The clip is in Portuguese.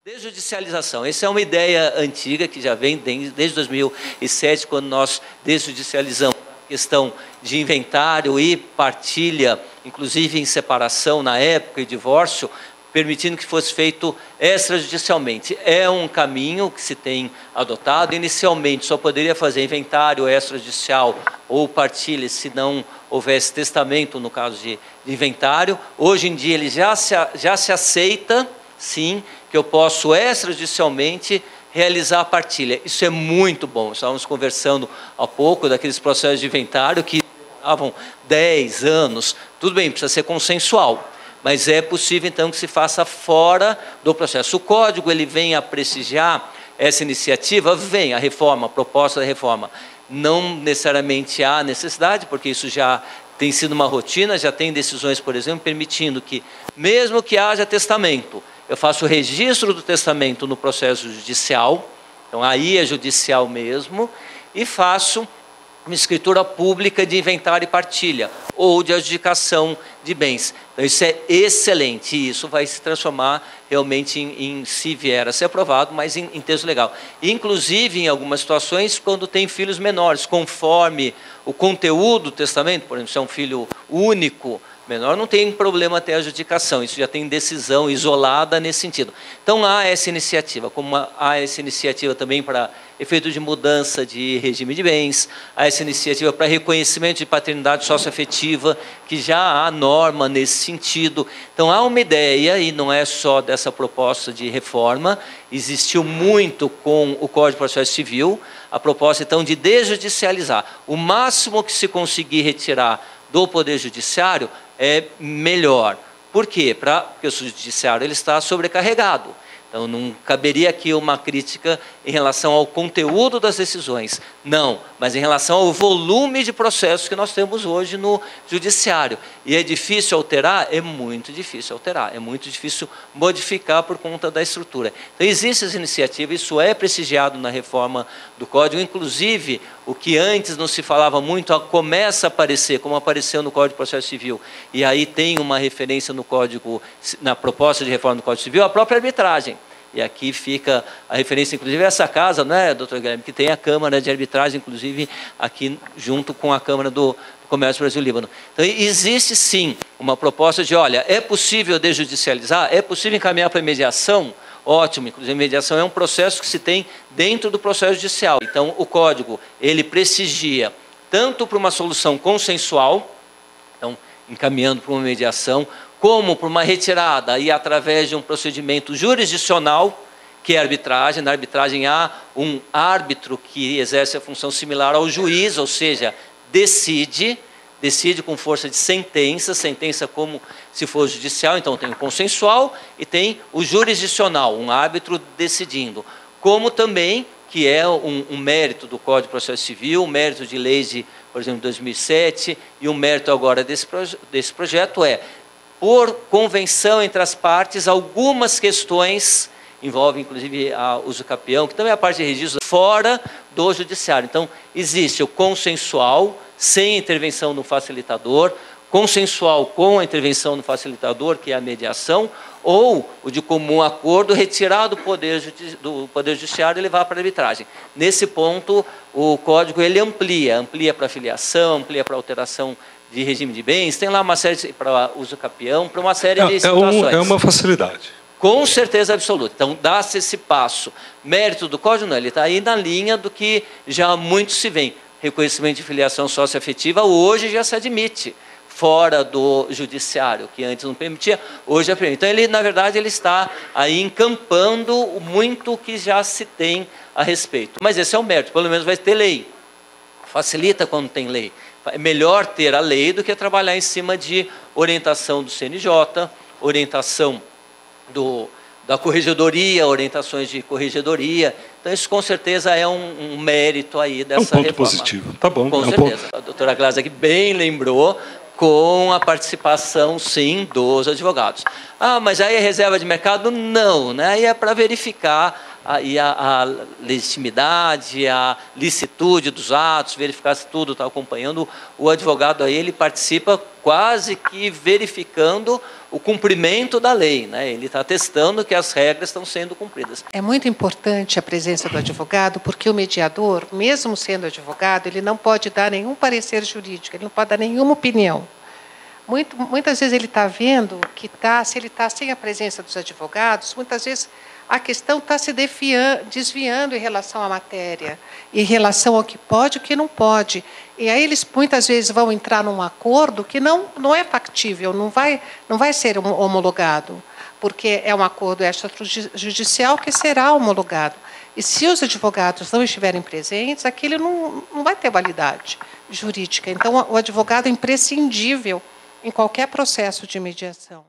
Desjudicialização, essa é uma ideia antiga que já vem desde 2007, quando nós desjudicializamos a questão de inventário e partilha, inclusive em separação na época e divórcio, permitindo que fosse feito extrajudicialmente. É um caminho que se tem adotado. Inicialmente só poderia fazer inventário extrajudicial ou partilha se não houvesse testamento no caso de inventário. Hoje em dia ele já se aceita, sim, que eu posso extrajudicialmente realizar a partilha. Isso é muito bom. Estávamos conversando há pouco daqueles processos de inventário que levavam 10 anos. Tudo bem, precisa ser consensual, mas é possível então que se faça fora do processo. O código ele vem a prestigiar essa iniciativa, vem a reforma, a proposta da reforma. Não necessariamente há necessidade, porque isso já tem sido uma rotina, já tem decisões, por exemplo, permitindo que, mesmo que haja testamento, eu faço o registro do testamento no processo judicial, então aí é judicial mesmo, e faço uma escritura pública de inventário e partilha, ou de adjudicação de bens. Então isso é excelente, e isso vai se transformar realmente se vier a ser aprovado, mas em texto legal. Inclusive, em algumas situações, quando tem filhos menores, conforme o conteúdo do testamento, por exemplo, se é um filho único, menor, não tem problema até a adjudicação, isso já tem decisão isolada nesse sentido. Então há essa iniciativa, como há essa iniciativa também para efeito de mudança de regime de bens, há essa iniciativa para reconhecimento de paternidade socioafetiva, que já há norma nesse sentido. Então há uma ideia, e não é só dessa proposta de reforma, existiu muito com o Código de Processo Civil, a proposta então de desjudicializar. O máximo que se conseguir retirar do Poder Judiciário é melhor. Por quê? Porque o Judiciário ele está sobrecarregado. Então, não caberia aqui uma crítica em relação ao conteúdo das decisões. Não, mas em relação ao volume de processos que nós temos hoje no Judiciário. E é difícil alterar? É muito difícil alterar. É muito difícil modificar por conta da estrutura. Então, existe essa iniciativa, isso é prestigiado na reforma do Código. Inclusive, o que antes não se falava muito, começa a aparecer, como apareceu no Código de Processo Civil. E aí tem uma referência no Código, na proposta de reforma do Código Civil, a própria arbitragem. E aqui fica a referência, inclusive, a essa casa, não é, doutor Guilherme, que tem a Câmara de Arbitragem, inclusive, aqui junto com a Câmara do Comércio Brasil-Líbano. Então, existe, sim, uma proposta de, olha, é possível desjudicializar? É possível encaminhar para a mediação? Ótimo, inclusive, a mediação é um processo que se tem dentro do processo judicial. Então, o Código, ele prestigia tanto para uma solução consensual, então, encaminhando para uma mediação, como por uma retirada e através de um procedimento jurisdicional, que é a arbitragem. Na arbitragem há um árbitro que exerce a função similar ao juiz, ou seja, decide com força de sentença como se fosse judicial. Então tem o consensual e tem o jurisdicional, um árbitro decidindo. Como também, que é um mérito do Código de Processo Civil, um mérito de leis de, por exemplo, 2007, e um mérito agora desse projeto é, por convenção entre as partes, algumas questões envolvem, inclusive, a uso capião, que também é a parte de registro, fora do judiciário. Então, existe o consensual, sem intervenção do facilitador, consensual com a intervenção do facilitador, que é a mediação, ou o de comum acordo, retirar do Poder Judiciário e levar para a arbitragem. Nesse ponto, o Código ele amplia para filiação, amplia para alteração de regime de bens, tem lá uma série para uso capião, para uma série de situações. É uma facilidade. Com certeza absoluta. Então, dá-se esse passo. Mérito do Código, não, ele está aí na linha do que já muito se vê. Reconhecimento de filiação socioafetiva, hoje já se admite, fora do judiciário, que antes não permitia, hoje já permite. Então, ele, na verdade, ele está aí encampando muito o que já se tem a respeito. Mas esse é o mérito, pelo menos vai ter lei. Facilita quando tem lei. É melhor ter a lei do que trabalhar em cima de orientação do CNJ, orientação da corregedoria, orientações de corregedoria. Então, isso com certeza é um mérito aí dessa reforma. É um ponto positivo, tá bom. Com certeza. A doutora Glaser aqui bem lembrou, com a participação, sim, dos advogados. Ah, mas aí é reserva de mercado? Não, né? Aí é para verificar a legitimidade, a licitude dos atos, verificar se tudo está acompanhando. O advogado aí, ele participa quase que verificando o cumprimento da lei, né? Ele está testando que as regras estão sendo cumpridas. É muito importante a presença do advogado, porque o mediador, mesmo sendo advogado, ele não pode dar nenhum parecer jurídico, ele não pode dar nenhuma opinião. Muitas vezes ele está vendo que se ele está sem a presença dos advogados, muitas vezes a questão está se desviando em relação à matéria, em relação ao que pode e o que não pode. E aí eles muitas vezes vão entrar num acordo que não é factível, não vai ser homologado, porque é um acordo extrajudicial que será homologado. E se os advogados não estiverem presentes, aquilo não vai ter validade jurídica. Então, o advogado é imprescindível em qualquer processo de mediação.